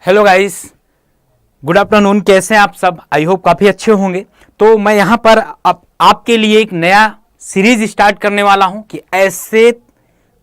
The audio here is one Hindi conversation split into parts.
Hello guys, good afternoon. कैसे हैं आप सब? आई होप काफ़ी अच्छे होंगे। तो मैं यहाँ पर आपके लिए एक नया सीरीज स्टार्ट करने वाला हूँ कि ऐसे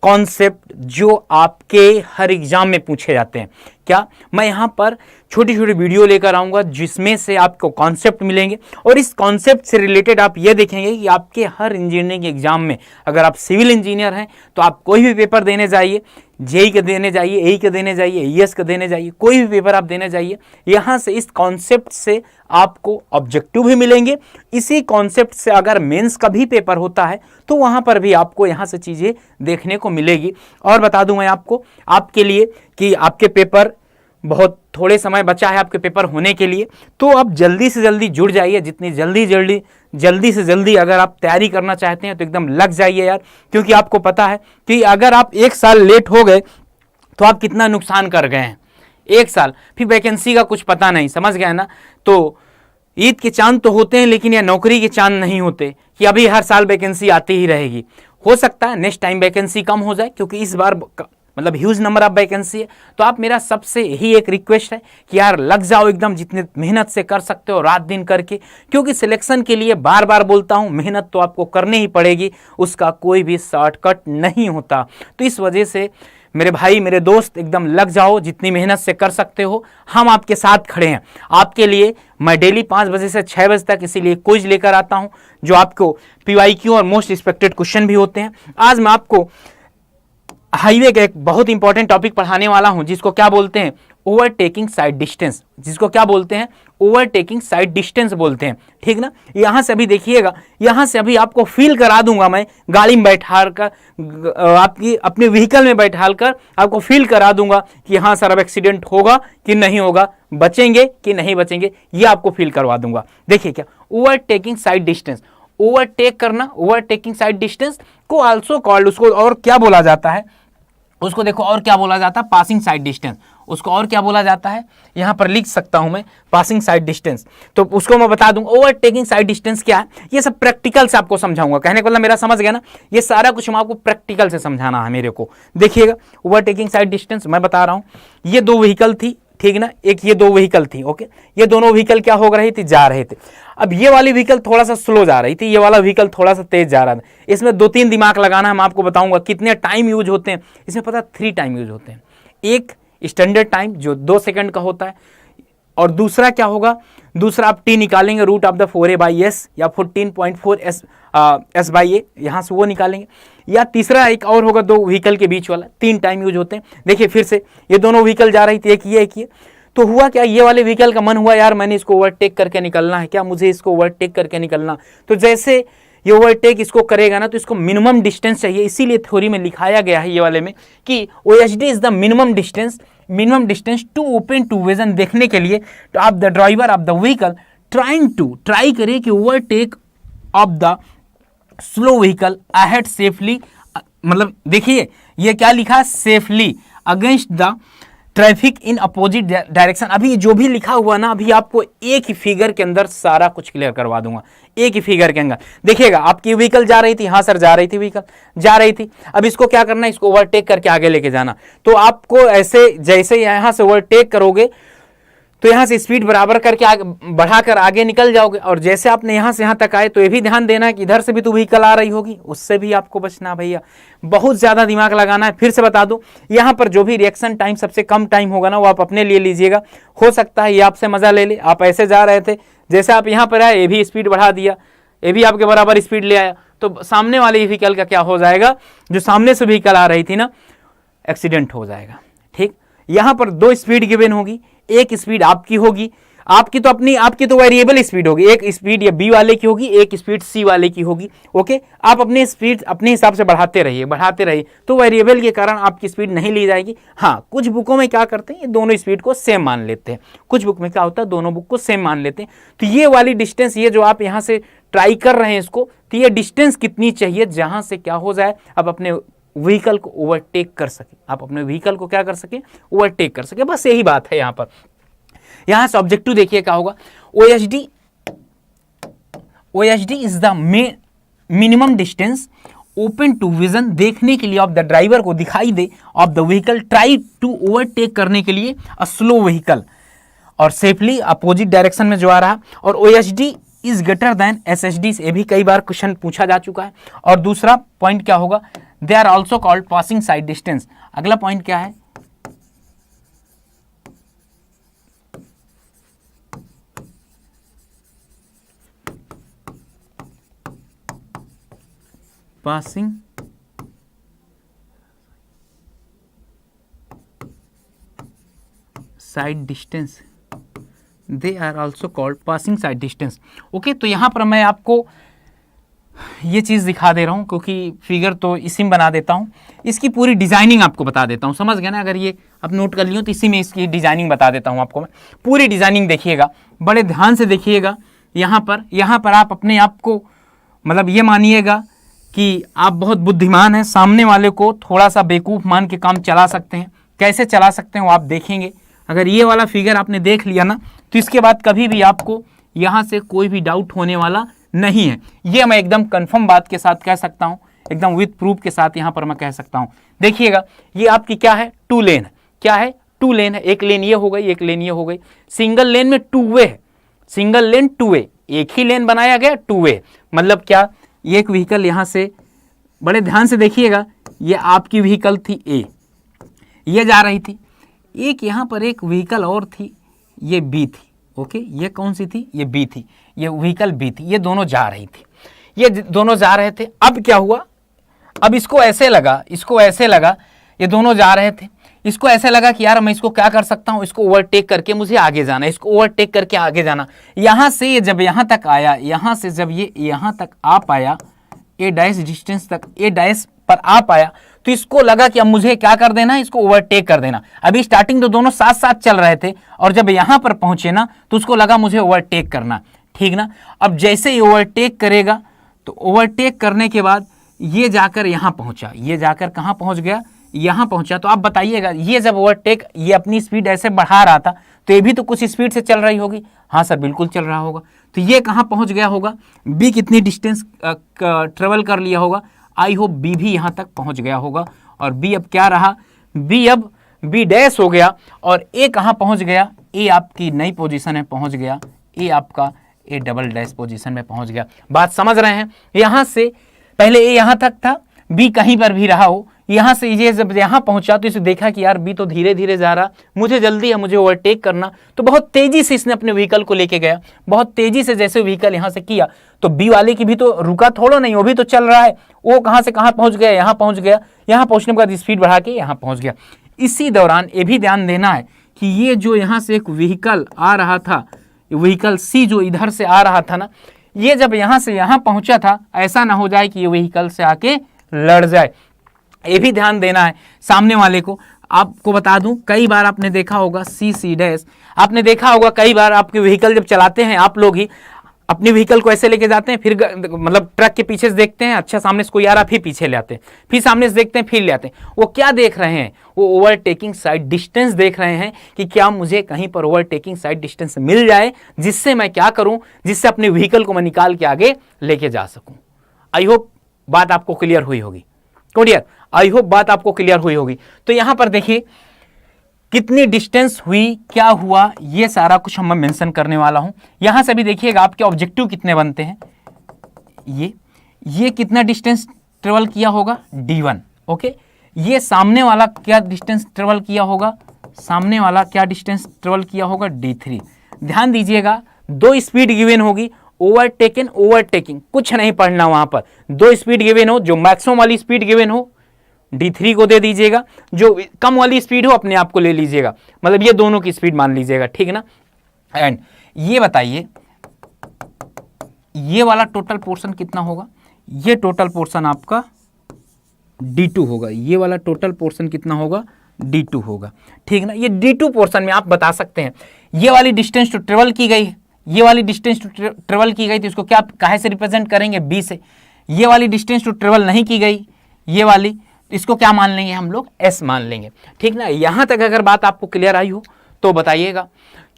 कॉन्सेप्ट जो आपके हर एग्जाम में पूछे जाते हैं। क्या मैं यहाँ पर छोटी छोटी वीडियो लेकर आऊँगा जिसमें से आपको कॉन्सेप्ट मिलेंगे और इस कॉन्सेप्ट से रिलेटेड आप ये देखेंगे कि आपके हर इंजीनियरिंग एग्जाम में, अगर आप सिविल इंजीनियर हैं तो आप कोई भी पेपर देने जाइए, जेई के देने जाइए, एई के देने जाइए, ईएस के देने जाइए, कोई भी पेपर आप देने जाइए, यहाँ से इस कॉन्सेप्ट से आपको ऑब्जेक्टिव भी मिलेंगे। इसी कॉन्सेप्ट से अगर मेंस का भी पेपर होता है तो वहाँ पर भी आपको यहाँ से चीज़ें देखने को मिलेगी। और बता दूं मैं आपको, आपके लिए कि आपके पेपर बहुत थोड़े समय बचा है आपके पेपर होने के लिए, तो आप जल्दी से जल्दी जुड़ जाइए। जितनी जल्दी से जल्दी अगर आप तैयारी करना चाहते हैं तो एकदम लग जाइए यार, क्योंकि आपको पता है कि अगर आप एक साल लेट हो गए तो आप कितना नुकसान कर गए हैं। एक साल फिर वैकेंसी का कुछ पता नहीं, समझ गए ना? तो ईद के चांद तो होते हैं लेकिन यह नौकरी के चांद नहीं होते कि अभी हर साल वैकेंसी आती ही रहेगी। हो सकता है नेक्स्ट टाइम वैकेंसी कम हो जाए, क्योंकि इस बार मतलब ह्यूज नंबर ऑफ वैकेंसी है। तो आप, मेरा सबसे यही एक रिक्वेस्ट है कि यार लग जाओ एकदम, जितने मेहनत से कर सकते हो रात दिन करके, क्योंकि सिलेक्शन के लिए बार बार बोलता हूँ मेहनत तो आपको करनी ही पड़ेगी, उसका कोई भी शॉर्टकट नहीं होता। तो इस वजह से मेरे भाई, मेरे दोस्त, एकदम लग जाओ, जितनी मेहनत से कर सकते हो। हम आपके साथ खड़े हैं। आपके लिए मैं डेली 5 बजे से 6 बजे तक इसीलिए क्विज लेकर आता हूं जो आपको पीवाईक्यू और मोस्ट एक्सपेक्टेड क्वेश्चन भी होते हैं। आज मैं आपको हाईवे का एक बहुत इंपॉर्टेंट टॉपिक पढ़ाने वाला हूं जिसको क्या बोलते हैं, ओवरटेकिंग साइड डिस्टेंस। जिसको क्या बोलते हैं, ओवरटेकिंग साइड डिस्टेंस बोलते हैं, ठीक ना? यहां से अभी देखिएगा, यहां से अभी आपको फील करा दूंगा मैं, गाड़ी में बैठा कर, आपकी अपने व्हीकल में बैठा कर आपको फील करा दूंगा कि हाँ सर अब एक्सीडेंट होगा कि नहीं होगा, बचेंगे कि नहीं बचेंगे, ये आपको फील करवा दूंगा। देखिए क्या, ओवरटेकिंग साइड डिस्टेंस, ओवरटेक करना, ओवरटेकिंग साइड डिस्टेंस को आल्सो कॉल्ड, उसको और क्या बोला जाता है, उसको देखो और क्या बोला जाता है, पासिंग साइड डिस्टेंस। उसको और क्या बोला जाता है, यहां पर लिख सकता हूं मैं, पासिंग साइड डिस्टेंस। तो उसको मैं बता दूं, ओवरटेकिंग साइड डिस्टेंस क्या है, ये सब प्रैक्टिकल से आपको समझाऊंगा। कहने का मतलब मेरा समझ गया ना, ये सारा कुछ मैं आपको प्रैक्टिकल से समझाना है मेरे को। देखिएगा, ओवरटेकिंग साइड डिस्टेंस मैं बता रहा हूं, ये 2 व्हीकल थी, ठीक ना, एक ये 2 व्हीकल थी, ओके। ये दोनों व्हीकल क्या हो रही थी, जा रहे थे। अब ये वाली व्हीकल थोड़ा सा स्लो जा रही थी, ये वाला व्हीकल थोड़ा सा तेज जा रहा था। इसमें 2-3 दिमाग लगाना है, मैं आपको बताऊंगा कितने टाइम यूज होते हैं इसमें। पता 3 टाइम यूज होते हैं। एक स्टैंडर्ड टाइम जो 2 सेकंड का होता है, और दूसरा क्या होगा, दूसरा आप टी निकालेंगे, रूट ऑफ द 4a/s या 14.4s/a, यहां से वो निकालेंगे। या तीसरा एक और होगा 2 व्हीकल के बीच वाला। 3 टाइम यूज होते हैं। देखिए फिर से, ये दोनों व्हीकल जा रही थी, एक ये। तो हुआ क्या, ये वाले व्हीकल का मन हुआ यार मैंने इसको ओवरटेक करके निकलना है, क्या मुझे इसको ओवरटेक करके निकलना। तो जैसे ये ओवरटेक इसको करेगा ना, तो इसको मिनिमम डिस्टेंस चाहिए। इसीलिए थ्योरी में लिखाया गया है ये वाले में कि OHD is the minimum distance to open to vision, देखने के लिए तो आप the driver of the vehicle try करे कि overtake of the slow vehicle ahead safely. मतलब देखिए ये क्या लिखा, safely against the traffic in opposite direction. अभी जो भी लिखा हुआ ना, अभी आपको एक ही फिगर के अंदर सारा कुछ क्लियर करवा दूंगा। एक ही फिगर के अंदर देखिएगा, आपकी व्हीकल जा रही थी, हाँ सर जा रही थी, व्हीकल जा रही थी। अब इसको क्या करना है, इसको ओवरटेक करके आगे लेके जाना। तो आपको ऐसे, जैसे यहां से ओवरटेक करोगे तो यहां से स्पीड बराबर करके आगे बढ़ाकर आगे निकल जाओगे। और जैसे आपने यहां से यहां तक आए तो ये भी ध्यान देना है कि इधर से भी तो व्हीकल आ रही होगी, उससे भी आपको बचना भैया। बहुत ज्यादा दिमाग लगाना है। फिर से बता दूं, यहां पर जो भी रिएक्शन टाइम सबसे कम टाइम होगा ना, वो आप अपने लिए लीजिएगा। हो सकता है ये आपसे मजा ले ले, आप ऐसे जा रहे थे, जैसे आप यहां पर आए ये भी स्पीड बढ़ा दिया, ये भी आपके बराबर स्पीड ले आया, तो सामने वाले व्हीकल का क्या हो जाएगा, जो सामने से व्हीकल आ रही थी ना, एक्सीडेंट हो जाएगा। ठीक, यहां पर 2 स्पीड गिवन होगी, एक स्पीड आपकी होगी, आपकी तो वेरिएबल स्पीड होगी। एक स्पीड या बी वाले की होगी, एक स्पीड सी वाले की होगी, ओके। आप अपने स्पीड अपने हिसाब से बढ़ाते रहिए, तो वेरिएबल के कारण आपकी स्पीड नहीं ली जाएगी। हाँ, कुछ बुकों में क्या करते हैं, ये दोनों स्पीड को सेम मान लेते हैं। कुछ बुक में क्या होता है, दोनों बुक को सेम मान लेते हैं। तो ये वाली डिस्टेंस, ये जो आप यहां से ट्राई कर रहे हैं इसको, तो ये डिस्टेंस कितनी चाहिए जहां से क्या हो जाए, आप अपने व्हीकल को ओवरटेक कर सके, आप अपने व्हीकल को क्या कर सके, ओवरटेक कर सके। बस यही बात है यहां पर। यहां से ऑब्जेक्टिव देखिए क्या होगा, OHD is the minimum distance open to vision, देखने के लिए ऑफ द ड्राइवर को दिखाई दे, of the vehicle try to overtake करने के लिए अ स्लो व्हीकल, और सेफली अपोजिट डायरेक्शन में जो आ रहा, और OHD is greater than SHD, ये भी कई बार क्वेश्चन पूछा जा चुका है। और दूसरा पॉइंट क्या होगा, they are also called passing side distance. अगला पॉइंट क्या है, passing side distance, they are also called passing side distance. Okay, तो यहां पर मैं आपको ये चीज़ दिखा दे रहा हूं, क्योंकि फिगर तो इसी में बना देता हूं, इसकी पूरी डिजाइनिंग आपको बता देता हूं, समझ गए ना। अगर ये आप नोट कर लियो तो इसी में इसकी डिजाइनिंग बता देता हूं आपको मैं। पूरी डिजाइनिंग देखिएगा, बड़े ध्यान से देखिएगा। यहाँ पर आप अपने आप को मतलब ये मानिएगा कि आप बहुत बुद्धिमान हैं, सामने वाले को थोड़ा सा बेवकूफ़ मान के काम चला सकते हैं। कैसे चला सकते हैं वो आप देखेंगे। अगर ये वाला फिगर आपने देख लिया ना, तो इसके बाद कभी भी आपको यहाँ से कोई भी डाउट होने वाला नहीं है। ये मैं एकदम कंफर्म बात के साथ कह सकता हूँ, एकदम विथ प्रूफ के साथ यहाँ पर मैं कह सकता हूँ। देखिएगा, ये आपकी क्या है, 2 लेन है। क्या है, 2 लेन है। एक लेन ये हो गई, एक लेन ये हो गई। सिंगल लेन में 2 वे है, सिंगल लेन 2 वे, एक ही लेन बनाया गया 2 वे। मतलब क्या, ये एक व्हीकल यहाँ से, बड़े ध्यान से देखिएगा, ये आपकी व्हीकल थी A, ये जा रही थी। एक यहाँ पर एक व्हीकल और थी, ये B थी। ओके, ये कौन सी थी, ये B थी, ये व्हीकल B थी। ये दोनों जा रही थी, ये दोनों जा रहे थे। अब क्या हुआ, अब इसको ऐसे लगा, इसको ऐसे लगा, ये दोनों जा रहे थे, इसको ऐसे लगा कि यार मैं इसको क्या कर सकता हूँ, इसको ओवरटेक करके मुझे आगे जाना, इसको ओवरटेक करके आगे जाना। यहाँ से ये जब यहाँ तक आया, यहाँ से जब ये यहाँ तक आ पाया, ए डैश डिस्टेंस तक, ए डैश पर आ पाया, तो इसको लगा कि अब मुझे क्या कर देना है, इसको ओवरटेक कर देना। अभी स्टार्टिंग तो दोनों साथ साथ चल रहे थे, और जब यहाँ पर पहुंचे ना, तो उसको लगा मुझे ओवरटेक करना, ठीक ना। अब जैसे ही ओवरटेक करेगा, तो ओवरटेक करने के बाद ये जाकर यहाँ पहुंचा, ये जाकर कहाँ पहुंच गया, यहाँ पहुंचा। तो आप बताइएगा, ये जब ओवरटेक, ये अपनी स्पीड ऐसे बढ़ा रहा था, तो ये भी तो कुछ स्पीड से चल रही होगी। हाँ सर, बिल्कुल चल रहा होगा। तो ये कहाँ पहुंच गया होगा, बी कितनी डिस्टेंस ट्रेवल कर लिया होगा, आई होप बी भी यहाँ तक पहुंच गया होगा। और बी अब क्या रहा, बी अब बी डैश हो गया, और ए कहाँ पहुंच गया, ए आपकी नई पोजीशन में पहुंच गया, ए आपका ए डबल डैश पोजीशन में पहुंच गया। बात समझ रहे हैं। यहाँ से पहले ए यहाँ तक था, बी कहीं पर भी रहा हो, यहाँ से ये जब यहाँ पहुंचा तो इसे देखा कि यार बी तो धीरे धीरे जा रहा, मुझे जल्दी है, मुझे ओवरटेक करना। तो बहुत तेजी से इसने अपने व्हीकल को लेके गया, बहुत तेजी से जैसे व्हीकल यहाँ से किया, तो बी वाले की भी तो रुका थोड़ा नहीं, वो भी तो चल रहा है। वो कहाँ से कहाँ पहुंच गया, यहाँ पहुंच गया, यहाँ पहुंचने के बाद स्पीड बढ़ा के यहाँ पहुंच गया। इसी दौरान ये भी ध्यान देना है कि ये जो यहाँ से एक व्हीकल आ रहा था, व्हीकल सी जो इधर से आ रहा था ना, ये जब यहाँ से यहाँ पहुंचा था, ऐसा ना हो जाए कि ये व्हीकल से आके लड़ जाए। ये भी ध्यान देना है सामने वाले को। आपको बता दूं, कई बार आपने देखा होगा सी डैश, आपने देखा होगा कई बार आपके व्हीकल जब चलाते हैं, आप लोग ही अपनी व्हीकल को ऐसे लेके जाते हैं, फिर मतलब ट्रक के पीछे से देखते हैं, अच्छा सामने से कोई आ रहा, फिर पीछे ले आते हैं, फिर सामने से देखते हैं, फिर ले आते हैं। वो क्या देख रहे हैं, वो ओवरटेकिंग साइड डिस्टेंस देख रहे हैं कि क्या मुझे कहीं पर ओवरटेकिंग साइड डिस्टेंस मिल जाए, जिससे मैं क्या करूं, जिससे अपने व्हीकल को मैं निकाल के आगे लेके जा सकूं। आई होप बात आपको क्लियर हुई होगी। क्लियर, आई होप बात आपको क्लियर हुई होगी। तो यहां पर देखिए कितनी डिस्टेंस हुई, क्या हुआ, ये सारा कुछ हम मेंशन करने वाला हूं। यहां से भी देखिएगा आपके ऑब्जेक्टिव कितने बनते हैं। ये कितना डिस्टेंस ट्रेवल किया होगा, D1। ओके, ये सामने वाला क्या डिस्टेंस ट्रेवल किया होगा, सामने वाला क्या डिस्टेंस ट्रेवल किया होगा, D3। ध्यान दीजिएगा, 2 स्पीड गिवन होगी, ओवरटेकन ओवरटेकिंग, कुछ नहीं पढ़ना वहां पर। 2 स्पीड गिवन हो, जो मैक्सिमम वाली स्पीड गिवन हो D3 को दे दीजिएगा, जो कम वाली स्पीड हो अपने आप को ले लीजिएगा, मतलब ये दोनों की स्पीड मान लीजिएगा, ठीक है ना। एंड ये बताइए, ये वाला टोटल पोर्शन कितना होगा, ये टोटल पोर्शन आपका D2 होगा, ये वाला टोटल पोर्शन कितना होगा, D2 होगा, ठीक ना। ये D2 पोर्शन में आप बता सकते हैं, ये वाली डिस्टेंस तो ट्रेवल की गई है, ये वाली डिस्टेंस तो ट्रेवल की गई थी, इसको क्या काहे से रिप्रेजेंट करेंगे, B से। ये वाली डिस्टेंस तो ट्रेवल नहीं की गई, ये वाली, इसको क्या मान लेंगे हम लोग, S मान लेंगे, ठीक ना। यहां तक अगर बात आपको क्लियर आई हो तो बताइएगा,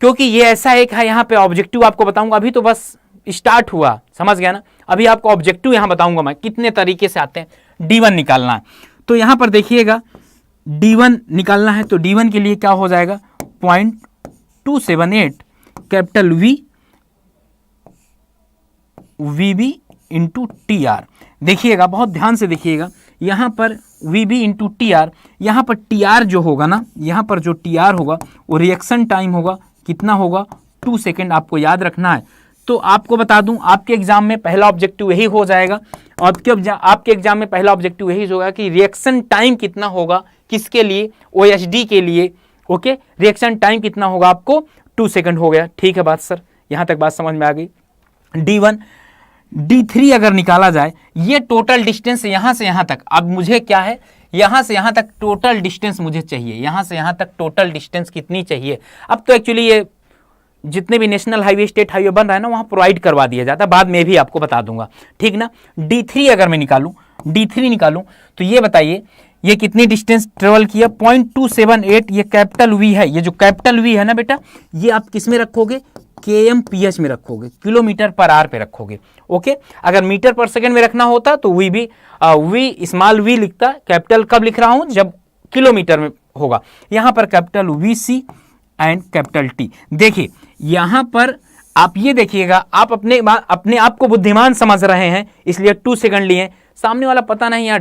क्योंकि ये ऐसा एक है, यहाँ पे ऑब्जेक्टिव आपको बताऊंगा, अभी तो बस स्टार्ट हुआ, समझ गया ना। अभी आपको ऑब्जेक्टिव यहां बताऊंगा मैं कितने तरीके से आते हैं। D1 निकालना है, तो यहां पर देखिएगा D1 निकालना है, तो D1 के लिए क्या हो जाएगा 0.278 कैपिटल VB इंटू TR। देखिएगा बहुत ध्यान से देखिएगा, यहां पर VB इंटू TR, यहां पर TR जो होगा ना, यहां पर जो TR होगा वो रिएक्शन टाइम होगा, कितना होगा 2 सेकेंड, आपको याद रखना है। तो आपको बता दूं आपके एग्जाम में पहला ऑब्जेक्टिव यही हो जाएगा, आपके एग्जाम में पहला ऑब्जेक्टिव यही होगा कि रिएक्शन टाइम कितना होगा, किसके लिए, OSD के लिए। ओके, रिएक्शन टाइम कितना होगा आपको 2 सेकेंड हो गया। ठीक है बात सर, यहां तक बात समझ में आ गई। D1 D3 अगर निकाला जाए, ये टोटल डिस्टेंस यहां से यहां तक, अब मुझे क्या है, यहां से यहां तक टोटल डिस्टेंस मुझे चाहिए, यहां से यहां तक टोटल डिस्टेंस कितनी चाहिए। अब तो एक्चुअली ये जितने भी नेशनल हाईवे स्टेट हाईवे बन रहा है ना, वहां प्रोवाइड करवा दिया जाता है, बाद में भी आपको बता दूंगा, ठीक ना। D3 अगर मैं निकालूं तो ये बताइए ये कितनी डिस्टेंस ट्रेवल किया 0.278, ये कैपिटल V है, ये जो कैपिटल V है ना बेटा, ये आप किस में रखोगे, kmph में रखोगे, किलोमीटर पर आवर पे रखोगे। ओके, अगर मीटर पर सेकंड में रखना होता तो V स्मॉल v लिखता, कैपिटल कब लिख रहा हूं, जब किलोमीटर में होगा। यहां पर capital VC and capital T। देखिए यहां पर आप ये देखिएगा, आप अपने आप को बुद्धिमान समझ रहे हैं इसलिए 2 सेकंड लिए, सामने वाला पता नहीं यार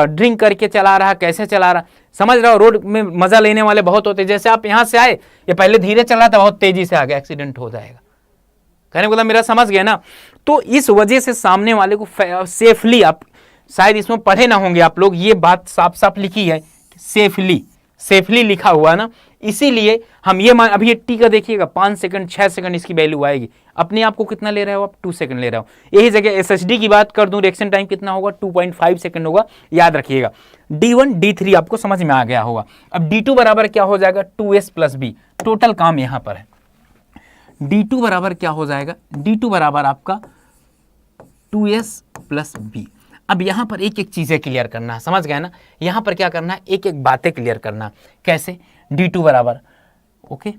ड्रिंक करके चला रहा, कैसे चला रहा, समझ रहा हो। रोड में मजा लेने वाले बहुत होते हैं, जैसे आप यहां से आए, ये पहले धीरे चला था, बहुत तेजी से आ गया, एक्सीडेंट हो जाएगा। कहने को मेरा समझ गया ना। तो इस वजह से सामने वाले को सेफली, आप शायद इसमें पढ़े ना होंगे आप लोग, ये बात साफ साफ लिखी है, सेफली लिखा हुआ ना, इसीलिए हम ये अभी ये टी का देखिएगा 5 सेकंड 6 सेकंड इसकी वैल्यू आएगी, अपने आप को कितना ले रहे हो आप 2 सेकंड ले रहे हो। यही जगह SSD की बात कर दूं, रिएक्शन टाइम कितना होगा 2.5 सेकंड होगा, याद रखिएगा। D1 D3 आपको समझ में आ गया होगा। अब D2 बराबर क्या हो जाएगा 2S प्लस B, टोटल काम यहां पर है। D2 बराबर क्या हो जाएगा, D2 बराबर आपका 2S प्लस B। अब यहां पर एक एक चीजें क्लियर करना है, समझ गए ना। यहां पर क्या करना है, एक एक बातें क्लियर करना। कैसे, D2 बराबर, ओके,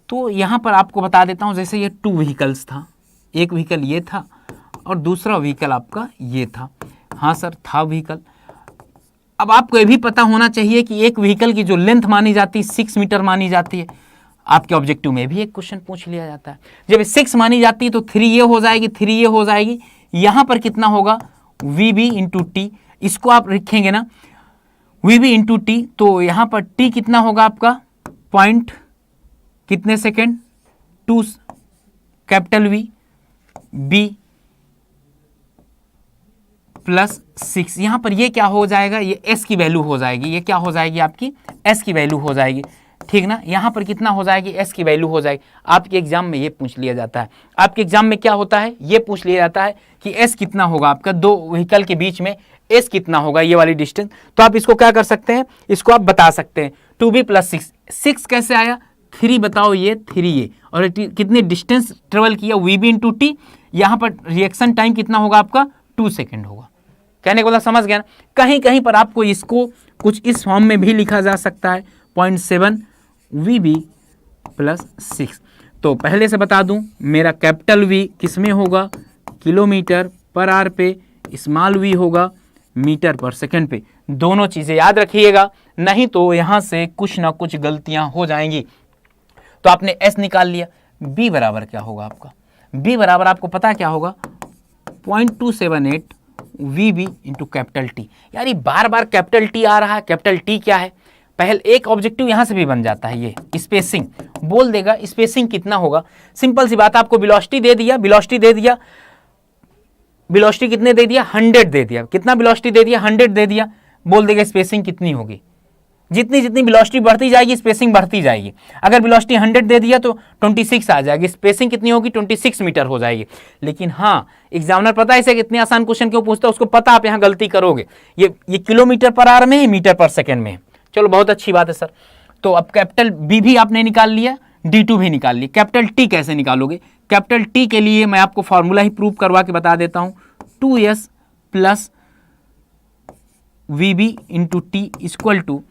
तो यहां पर आपको बता देता हूं, जैसे ये 2 व्हीकल्स था, एक व्हीकल ये था और दूसरा व्हीकल आपका ये था। हाँ सर था व्हीकल। अब आपको ये भी पता होना चाहिए कि एक व्हीकल की जो लेंथ मानी जाती है 6 मीटर मानी जाती है। आपके ऑब्जेक्टिव में भी एक क्वेश्चन पूछ लिया जाता है, जब 6 मानी जाती है तो 3 ये हो जाएगी, 3 ये हो जाएगी। यहां पर कितना होगा VB इंटू टी, इसको आप रखेंगे ना VB इंटू टी, तो यहां पर टी कितना होगा आपका पॉइंट कितने second 2 capital V B plus 6। यहां पर ये क्या हो जाएगा, ये S की वैल्यू हो जाएगी, ये क्या हो जाएगी आपकी S की वैल्यू हो जाएगी, ठीक ना। यहां पर कितना हो जाएगी S की वैल्यू हो जाएगी। आपके एग्जाम में ये पूछ लिया जाता है, आपके एग्जाम में क्या होता है, ये पूछ लिया जाता है कि S कितना होगा आपका, दो व्हीकल के बीच में S कितना होगा, ये वाली डिस्टेंस। तो आप इसको क्या कर सकते हैं, इसको आप बता सकते हैं 2B प्लस 6 कैसे आया, 3 बताओ, ये 3 ये, और कितनी डिस्टेंस ट्रेवल किया VB इंटू टी। यहां पर रिएक्शन टाइम कितना होगा आपका 2 सेकेंड होगा। कहने को समझ गया ना। कहीं कहीं पर आपको इसको कुछ इस फॉर्म में भी लिखा जा सकता है 0.7 VB प्लस 6। तो पहले से बता दूं, मेरा कैपिटल V किस में होगा, किलोमीटर पर आवर पे, स्मॉल v होगा मीटर पर सेकंड पे। दोनों चीजें याद रखिएगा, नहीं तो यहां से कुछ ना कुछ गलतियां हो जाएंगी। तो आपने S निकाल लिया, B बराबर क्या होगा आपका, B बराबर आपको पता क्या होगा 0.278 VB इंटू कैपिटल T। यार ये बार बार कैपिटल T आ रहा है, कैपिटल T क्या है, पहले एक ऑब्जेक्टिव यहां से भी बन जाता है, ये स्पेसिंग बोल देगा, स्पेसिंग कितना होगा, सिंपल सी बात, आपको वेलोसिटी दे दिया, वेलोसिटी कितने दे दिया 100 दे दिया, कितना वेलोसिटी दे दिया 100 दे दिया, बोल देगा स्पेसिंग कितनी होगी। जितनी जितनी वेलोसिटी बढ़ती जाएगी स्पेसिंग बढ़ती जाएगी। अगर वेलोसिटी 100 दे दिया तो 26 आ जाएगी, स्पेसिंग कितनी होगी 26 मीटर हो जाएगी। लेकिन हाँ, एग्जामिनर पता है इसे कितने आसान क्वेश्चन क्यों पूछता है, उसको पता आप यहाँ गलती करोगे, ये किलोमीटर पर आवर में है, मीटर पर सेकंड में है। चलो बहुत अच्छी बात है सर। तो अब कैपिटल B भी आपने निकाल लिया, D2 भी निकाल लिया, कैपिटल T कैसे निकालोगे, कैपिटल T के लिए मैं आपको फॉर्मूला ही प्रूव करवा के बता देता हूं, 2S plus VB into T equal to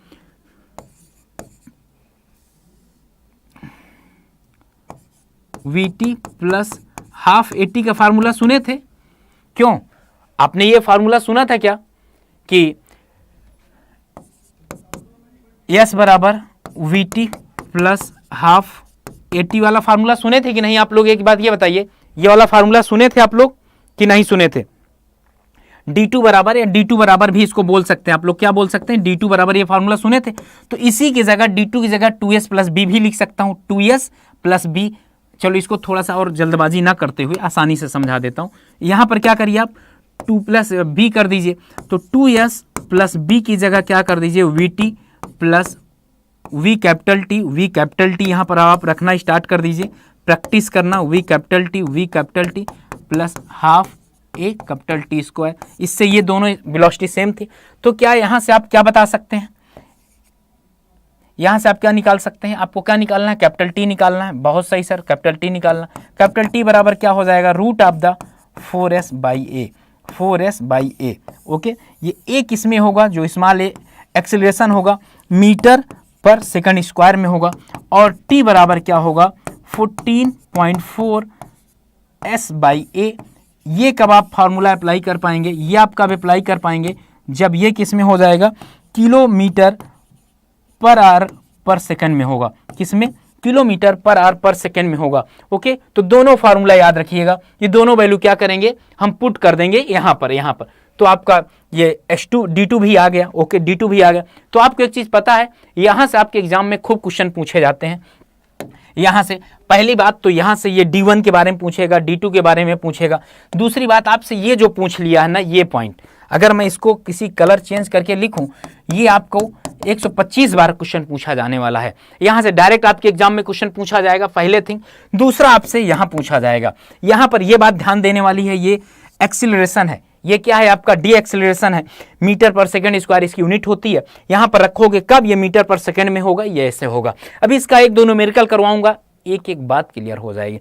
VT plus half 80 का फार्मूला सुने थे? क्यों, आपने ये फार्मूला सुना था क्या कि S बराबर VT प्लस हाफ 80 वाला फार्मूला सुने थे कि नहीं आप लोग? एक बात ये बताइए, ये वाला फार्मूला सुने थे आप लोग कि नहीं सुने थे? D2 बराबर, या D2 बराबर भी इसको बोल सकते हैं आप लोग, क्या बोल सकते हैं? D2 बराबर ये फार्मूला सुने थे। तो इसी की जगह D2 की जगह 2S प्लस बी भी लिख सकता हूं, 2S प्लस बी। चलो इसको थोड़ा सा और जल्दबाजी ना करते हुए आसानी से समझा देता हूं। यहां पर क्या करिए आप, 2 प्लस बी कर दीजिए, तो 2S प्लस बी की जगह क्या कर दीजिए, VT plus V capital T यहां पर आप रखना स्टार्ट कर दीजिए, प्रैक्टिस करना। V capital T plus half a capital T square. इससे ये दोनों वेलोसिटी सेम थी। तो क्या यहां से आप क्या बता सकते हैं, यहां से आप क्या निकाल सकते हैं? आपको क्या निकालना है? कैपिटल T निकालना है। बहुत सही सर, कैपिटल T निकालना। कैपिटल T बराबर क्या हो जाएगा, root of the 4S by a. Okay, ये ए किस में होगा, जो स्मॉल ए एक्सेलरेशन होगा मीटर पर सेकंड स्क्वायर में होगा, और T बराबर क्या होगा, 14.4 S बाई ए। ये कब आप फार्मूला अप्लाई कर पाएंगे, ये आप कब अप्लाई कर पाएंगे, जब ये किस में हो जाएगा, किलोमीटर पर आवर पर सेकंड में होगा। किस में, किलोमीटर पर आवर पर सेकंड में होगा। ओके, तो दोनों फार्मूला याद रखिएगा, ये दोनों वैल्यू क्या करेंगे, हम पुट कर देंगे यहाँ पर। तो आपका ये H2 D2 भी आ गया। ओके, D2 भी आ गया। तो आपको एक चीज पता है, यहां से आपके एग्जाम में खूब क्वेश्चन पूछे जाते हैं। यहां से पहली बात तो यहां से ये D1 के बारे में पूछेगा, D2 के बारे में पूछेगा। दूसरी बात आपसे ये जो पूछ लिया है ना, ये पॉइंट अगर मैं इसको किसी कलर चेंज करके लिखूं, ये आपको 125 बार क्वेश्चन पूछा जाने वाला है। यहां से डायरेक्ट आपके एग्जाम में क्वेश्चन पूछा जाएगा, पहले थिंग। दूसरा आपसे यहां पूछा जाएगा, यहां पर यह बात ध्यान देने वाली है, ये एक्सीलरेशन है। ये क्या है, आपका डी एक्सेलरेशन है, मीटर पर सेकंड स्क्वायर इसकी यूनिट होती है। यहां पर रखोगे कब, ये मीटर पर सेकंड में होगा, ये ऐसे होगा। अभी इसका एक दो न्यूमेरिकल करवाऊंगा, एक एक बात क्लियर हो जाएगी,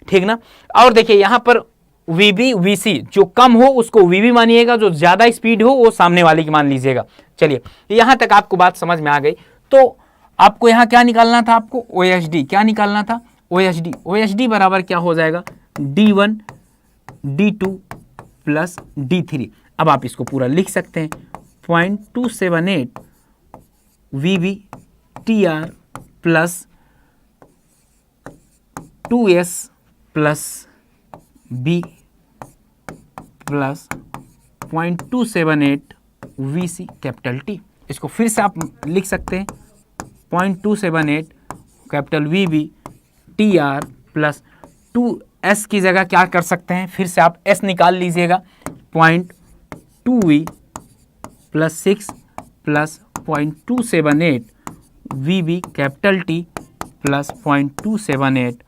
ठीक ना। और देखिए यहां पर VB VC, जो कम हो उसको VB मानिएगा, जो ज्यादा स्पीड हो वो सामने वाले की मान लीजिएगा। चलिए यहां तक आपको बात समझ में आ गई। तो आपको यहां क्या निकालना था, आपको OHD क्या निकालना था, OHD बराबर क्या हो जाएगा, D1 D2 प्लस D3। अब आप इसको पूरा लिख सकते हैं, 0.278 VB TR plus 2S plus B plus 0.278 VC capital T। इसको फिर से आप लिख सकते हैं, 0.278 capital VB TR plus 2S की जगह क्या कर सकते हैं, फिर से आप S निकाल लीजिएगा, 0.2V plus 6 plus 0.278 VB capital T plus 0.278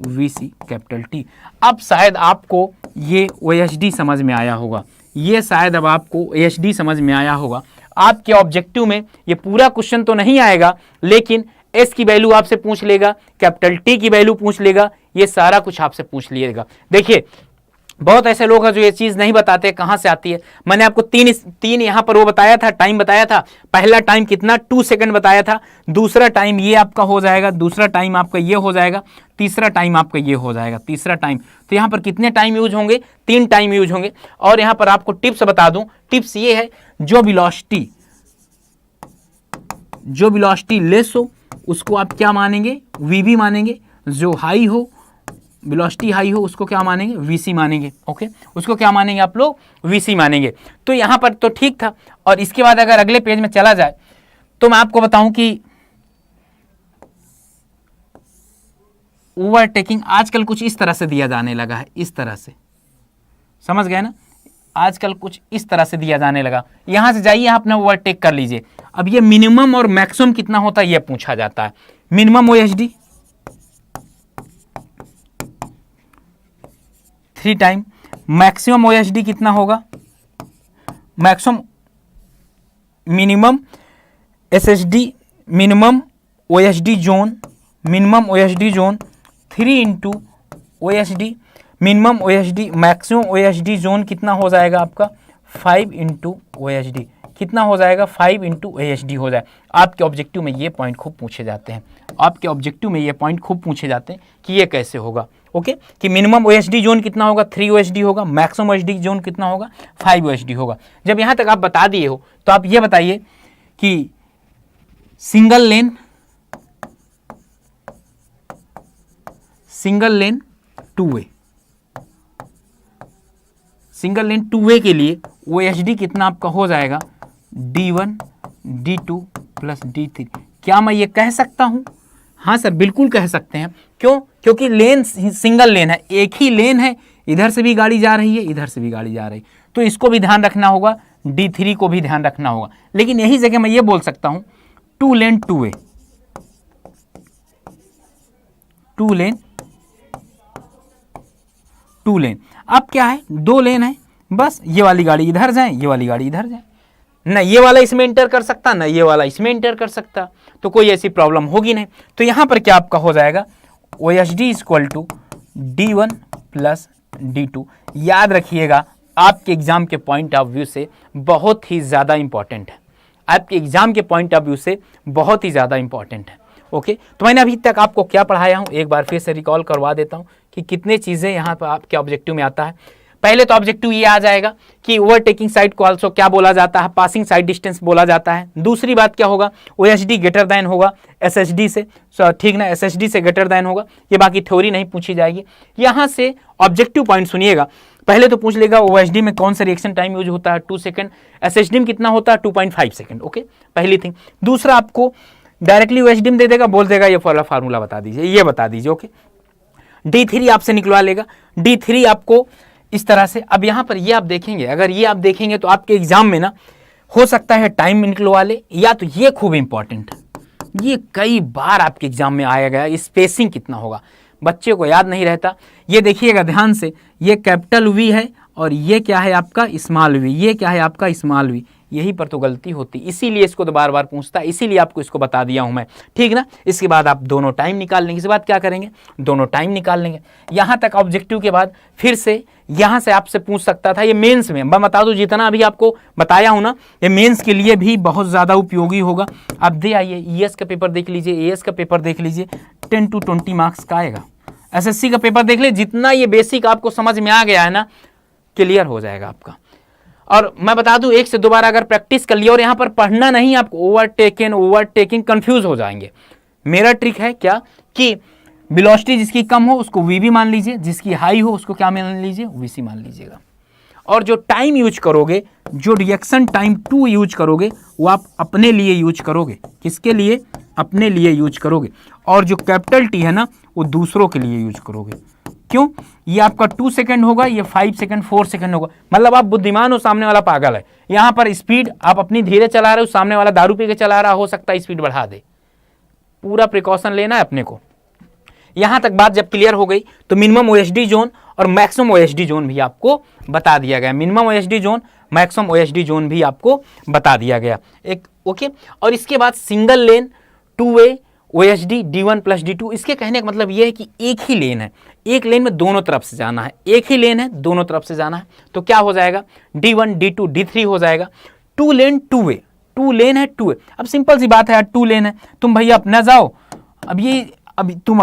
VC capital T। अब शायद आपको ये OHD समझ में आया होगा, ये शायद अब आपको OHD समझ में आया होगा। आपके ऑब्जेक्टिव में ये पूरा क्वेश्चन तो नहीं आएगा, लेकिन S की वैल्यू आपसे पूछ लेगा, कैपिटल T की वैल्यू पूछ लेगा, ये सारा कुछ आपसे पूछ लिएगा। देखिए बहुत ऐसे लोग हैं जो ये चीज नहीं बताते कहां से आती है। मैंने आपको तीन यहां पर वो बताया था, टाइम बताया था। पहला टाइम कितना, 2 सेकंड बताया था। दूसरा टाइम ये आपका हो जाएगा, दूसरा टाइम आपका ये हो जाएगा, तीसरा टाइम आपका ये हो जाएगा, तीसरा टाइम। तो यहां पर कितने टाइम यूज होंगे, 3 टाइम यूज होंगे। और यहां पर आपको टिप्स बता दूं, टिप्स ये है, जो वेलोसिटी लेस हो उसको आप क्या मानेंगे, VB मानेंगे। जो हाई हो, वेलोसिटी हाई हो, उसको क्या मानेंगे, VC मानेंगे। ओके, उसको क्या मानेंगे आप लोग, VC मानेंगे। तो यहां पर तो ठीक था। और इसके बाद अगर अगले पेज में चला जाए तो मैं आपको बताऊं कि ओवरटेकिंग आजकल कुछ इस तरह से दिया जाने लगा है, इस तरह से, समझ गए ना, आजकल कुछ इस तरह से दिया जाने लगा। यहां से जाइए, आप अपना ओवरटेक कर लीजिए। अब ये मिनिमम और मैक्सिमम कितना होता है, यह पूछा जाता है। Minimum OHD 3 time, maximum OHD कितना होगा, minimum SHD, minimum OHD zone 3 into OHD minimum OHD, maximum OHD zone कितना हो जाएगा आपका 5 इंटू OHD। कितना हो जाएगा 5 इंटू ASD हो जाए। आपके ऑब्जेक्टिव में ये पॉइंट खूब पूछे जाते हैं, आपके ऑब्जेक्टिव में ये पॉइंट खूब पूछे जाते हैं कि ये कैसे होगा। ओके, कि मिनिमम OSD जोन कितना होगा 3 OSD होगा, मैक्सिमम OSD जोन कितना होगा 5 OSD होगा। जब यहाँ तक आप बता दिए हो तो आप ये बताइए कि सिंगल लेन टू वे के लिए OSD कितना आपका हो जाएगा D1 D2 प्लस D3। क्या मैं ये कह सकता हूं? हाँ सर, बिल्कुल कह सकते हैं। क्यों? क्योंकि लेन सिंगल लेन है, एक ही लेन है, इधर से भी गाड़ी जा रही है, इधर से भी गाड़ी जा रही है, तो इसको भी ध्यान रखना होगा, D3 को भी ध्यान रखना होगा। लेकिन यही जगह मैं ये बोल सकता हूं 2 लेन टू लेन। अब क्या है, 2 लेन है, बस ये वाली गाड़ी इधर जाए, ये वाली गाड़ी इधर जाए, ना ये वाला इसमें इंटर कर सकता, ना ये वाला इसमें इंटर कर सकता, तो कोई ऐसी प्रॉब्लम होगी नहीं। तो यहां पर क्या आपका हो जाएगा OSD equal to D1 plus D2। याद रखिएगा, आपके एग्जाम के पॉइंट ऑफ व्यू से बहुत ही ज़्यादा इंपॉर्टेंट है, आपके एग्जाम के पॉइंट ऑफ व्यू से बहुत ही ज़्यादा इंपॉर्टेंट है। ओके, तो मैंने अभी तक आपको क्या पढ़ाया हूँ एक बार फिर से रिकॉल करवा देता हूँ कि कितने चीज़ें यहाँ पर आपके ऑब्जेक्टिव में आता है। पहले तो ऑब्जेक्टिव ये आ जाएगा कि ओवरटेकिंग साइड को आल्सो क्या बोला जाता है, पासिंग साइड डिस्टेंस बोला जाता है। दूसरी बात क्या होगा, OSD ग्रेटर देन होगा SSD से, ठीक ना, SSD से ग्रेटर देन होगा। ये बाकी थ्योरी नहीं पूछी जाएगी। यहाँ से ऑब्जेक्टिव पॉइंट सुनिएगा, पहले तो पूछ लेगा OSD में कौन सा रिएक्शन टाइम यूज होता है 2 सेकंड, SSD में कितना होता है 2.5 सेकंड। ओके, पहली थिंग। दूसरा, आपको डायरेक्टली OSD में दे देगा, बोल देगा ये फार्मूला बता दीजिए, ये बता दीजिए। ओके, D3 आपसे निकलवा लेगा, D3 आपको इस तरह से। अब यहाँ पर ये आप देखेंगे, अगर ये आप देखेंगे तो आपके एग्जाम में ना हो सकता है टाइम निकलवा ले, या तो ये खूब इंपॉर्टेंट है, ये कई बार आपके एग्जाम में आया गया, स्पेसिंग कितना होगा बच्चे को याद नहीं रहता। ये देखिएगा ध्यान से, ये कैपिटल V है और ये क्या है आपका स्मॉल v, ये क्या है आपका स्मॉल v। यही पर तो गलती होती, इसीलिए इसको तो बार बार पूछता है, इसीलिए आपको इसको बता दिया हूं मैं, ठीक ना। इसके बाद आप दोनों टाइम निकाल लेंगे, इसके बाद क्या करेंगे, दोनों टाइम निकाल लेंगे। यहां तक ऑब्जेक्टिव के बाद फिर से यहां से आपसे पूछ सकता था। ये मेंस में मैं बता दूं, जितना अभी आपको बताया हूं ना, ये मेंस के लिए भी बहुत ज्यादा उपयोगी होगा। आप दे आइए, ES का पेपर देख लीजिए, AS का पेपर देख लीजिए, 10 to 20 मार्क्स का आएगा। SSC का पेपर देख लीजिए, जितना ये बेसिक आपको समझ में आ गया है ना, क्लियर हो जाएगा आपका। और मैं बता दूं, एक से दो बार अगर प्रैक्टिस कर लिया, और यहां पर पढ़ना नहीं, आपको ओवरटेकिंग कंफ्यूज हो जाएंगे। मेरा ट्रिक है क्या कि वेलोसिटी जिसकी कम हो उसको VB मान लीजिए, जिसकी हाई हो उसको क्या मान लीजिए, VC मान लीजिएगा। और जो टाइम यूज करोगे, जो रिएक्शन टाइम 2 यूज करोगे, वो आप अपने लिए यूज करोगे। किसके लिए? अपने लिए यूज करोगे। और जो कैपिटल T है ना, वो दूसरों के लिए यूज करोगे। क्यों? ये आपका 2 सेकंड होगा, ये 5 सेकंड 4 सेकंड होगा। मतलब आप बुद्धिमान हो, सामने वाला पागल है। यहां पर स्पीड आप अपनी धीरे चला रहे हो, सामने वाला दारू पी के चला रहा, हो सकता है स्पीड बढ़ा दे। पूरा प्रिकॉशन लेना है अपने को। यहां तक बात जब क्लियर हो गई तो मिनिमम OSD जोन और मैक्सिमम OSD जोन भी आपको बता दिया गया। Minimum OSD zone, maximum OSD zone भी आपको बता दिया गया एक। ओके, और इसके बाद सिंगल लेन 2 वे OSD D1 प्लस D2। इसके कहने का मतलब यह है कि एक ही लेन है, एक लेन में दोनों तरफ से जाना है, एक ही लेन है दोनों तरफ से जाना है। तो क्या हो जाएगा, D1 D2 D3 हो जाएगा। 2 लेन 2 वे, 2 लेन है 2 वे। अब सिंपल सी बात है यार, 2 लेन है, तुम भैया अपना जाओ, अब तुम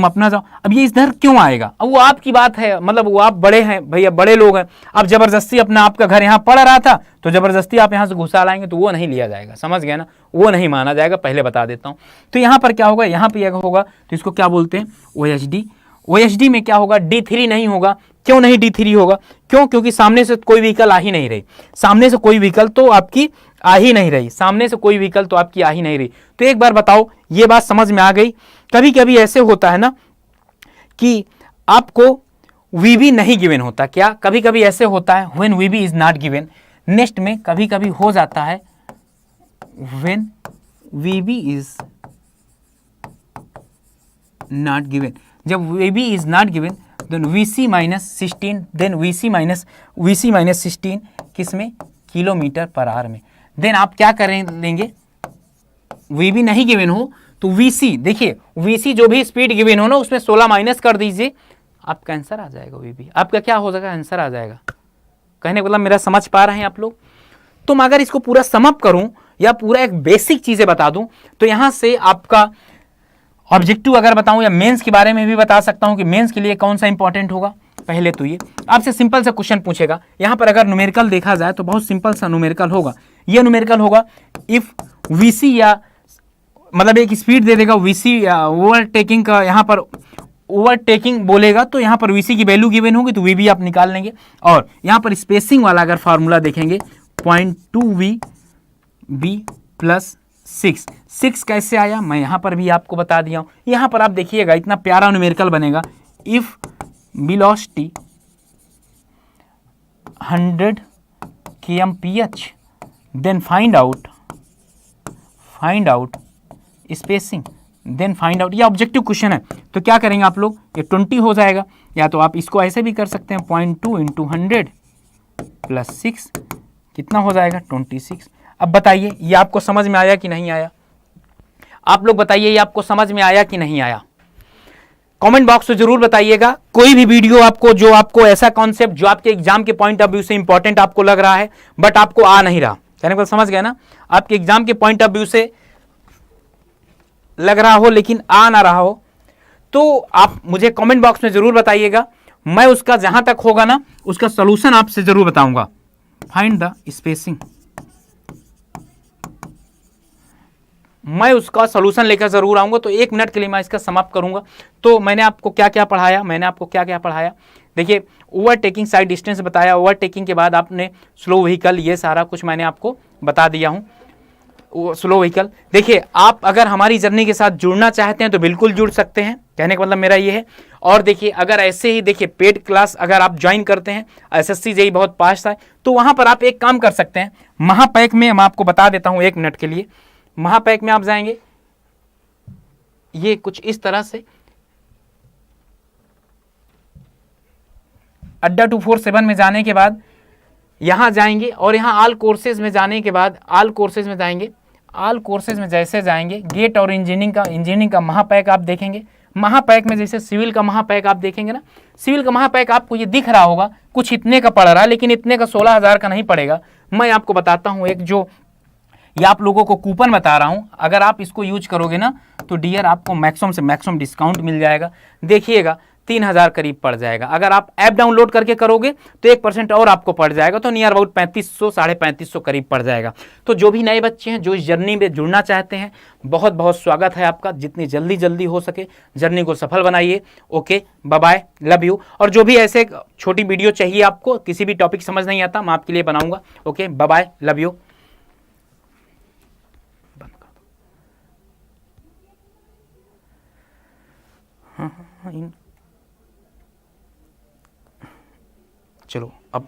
अपना जाओ, अब ये इधर क्यों आएगा? अब वो आपकी बात है, मतलब वो आप बड़े हैं भैया, बड़े लोग हैं। अब जबरदस्ती अपना आपका घर यहाँ पड़ रहा था, तो जबरदस्ती आप यहाँ से घुसा लाएंगे तो वो नहीं लिया जाएगा, समझ गए ना, वो नहीं माना जाएगा, पहले बता देता हूँ। तो यहाँ पर क्या होगा, यहाँ पे होगा तो इसको क्या बोलते हैं, OSD। OSD में क्या होगा, D3 नहीं होगा। क्यों नहीं D3 होगा? क्यों? क्योंकि सामने से कोई व्हीकल आ ही नहीं रही, सामने से कोई व्हीकल तो आपकी आ ही नहीं रही, सामने से कोई व्हीकल तो आपकी आ ही नहीं रही। तो एक बार बताओ, ये बात समझ में आ गई? कभी कभी ऐसे होता है ना कि आपको VB नहीं गिवन होता। क्या? कभी कभी ऐसे होता है when VB is not given. Next में कभी कभी हो जाता है when VB is not given. जब VB is not given then VC minus 16, then VC minus 16 किसमें, किलोमीटर पर आवर में। देन आप क्या करें लेंगे, VB नहीं गिवन हो तो VC, देखिए VC जो भी स्पीड गिवन हो ना, उसमें 16 माइनस कर दीजिए, आपका आंसर आ जाएगा। VB आपका क्या हो जाएगा, आंसर आ जाएगा। कहने का मतलब मेरा समझ पा रहे हैं आप लोग? तो मैं अगर इसको पूरा समअप करूं या पूरा एक बेसिक चीजें बता दूं, तो यहां से आपका ऑब्जेक्टिव अगर बताऊं या मेंस के बारे में भी बता सकता हूं कि मेंस के लिए कौन सा इंपॉर्टेंट होगा। पहले तो ये आपसे सिंपल सा क्वेश्चन पूछेगा, यहां पर अगर न्यूमेरिकल देखा जाए तो बहुत सिंपल सा न्यूमेरिकल होगा। ये न्यूमेरिकल होगा इफ वीसी या मतलब एक स्पीड दे देगा वीसी ओवरटेकिंग का, यहां पर ओवरटेकिंग बोलेगा तो यहां पर वीसी की वैल्यू गिवन होगी तो वी भी आप निकाल लेंगे। और यहां पर स्पेसिंग वाला अगर फार्मूला देखेंगे 0.2 v प्लस 6 कैसे आया मैं यहां पर भी आपको बता दिया हूं। यहां पर आप देखिएगा इतना प्यारा न्यूमेरिकल बनेगा, if velocity 100 kmph then find out spacing then find out. ये ऑब्जेक्टिव क्वेश्चन है तो क्या करेंगे आप लोग, ये 20 हो जाएगा, या तो आप इसको ऐसे भी कर सकते हैं 0.2 × 100 प्लस 6 कितना हो जाएगा 26। अब बताइए ये आपको समझ में आया कि नहीं आया, आप लोग बताइए ये आपको समझ में आया कि नहीं आया, कमेंट बॉक्स में जरूर बताइएगा। कोई भी वीडियो आपको जो आपको ऐसा कॉन्सेप्ट जो आपके एग्जाम के पॉइंट ऑफ व्यू से इंपॉर्टेंट आपको लग रहा है बट आपको आ नहीं रहा, कहने को समझ गए ना, आपके एग्जाम के पॉइंट ऑफ व्यू से लग रहा हो लेकिन आ ना रहा हो, तो आप मुझे कमेंट बॉक्स में जरूर बताइएगा, मैं उसका जहां तक होगा ना उसका सॉल्यूशन आपसे जरूर बताऊंगा। फाइंड द स्पेसिंग, मैं उसका सॉल्यूशन लेकर जरूर आऊंगा। तो 1 मिनट के लिए मैं इसका समाप्त करूंगा। तो मैंने आपको क्या क्या पढ़ाया, देखिए ओवरटेकिंग साइड डिस्टेंस बताया, ओवरटेकिंग के बाद आपने स्लो व्हीकल, ये सारा कुछ मैंने आपको बता दिया हूं। स्लो व्हीकल देखिए, आप अगर हमारी जर्नी के साथ जुड़ना चाहते हैं तो बिल्कुल जुड़ सकते हैं, कहने का मतलब मेरा ये है। और देखिए अगर ऐसे ही देखिए पेड क्लास अगर आप ज्वाइन करते हैं, एसएससी जेईई बहुत पास है, तो वहां पर आप एक काम कर सकते हैं, महापैक में मैं आपको बता देता हूं 1 मिनट के लिए। महापैक में आप जाएंगे, ये कुछ इस तरह से अड्डा 247 में जाने के बाद यहां जाएंगे और यहां ऑल कोर्सेज में जाने के बाद ऑल कोर्सेज में जाएंगे, ऑल कोर्सेज में जैसे जाएंगे गेट और इंजीनियरिंग का महापैक आप देखेंगे। महापैक में जैसे सिविल का महापैक आप देखेंगे ना, सिविल का महापैक आपको ये दिख रहा होगा कुछ इतने का पड़ रहा है, लेकिन इतने का 16,000 का नहीं पड़ेगा। मैं आपको बताता हूं एक जो ये आप लोगों को कूपन बता रहा हूं, अगर आप इसको यूज करोगे ना तो डियर आपको मैक्सिमम से मैक्सिमम डिस्काउंट मिल जाएगा। देखिएगा 3,000 करीब पड़ जाएगा। अगर आप ऐप डाउनलोड करके करोगे तो 1% और आपको पड़ जाएगा, तो नियर अबाउट 3500 3,500 करीब पड़ जाएगा। तो जो भी नए बच्चे हैं जो इस जर्नी में जुड़ना चाहते हैं, बहुत बहुत स्वागत है आपका, जितनी जल्दी हो सके जर्नी को सफल बनाइए। Okay, bye bye, love you. और जो भी ऐसे छोटी वीडियो चाहिए आपको, किसी भी टॉपिक समझ नहीं आता मैं आपके लिए बनाऊंगा। Okay, bye bye, love you. चलो अब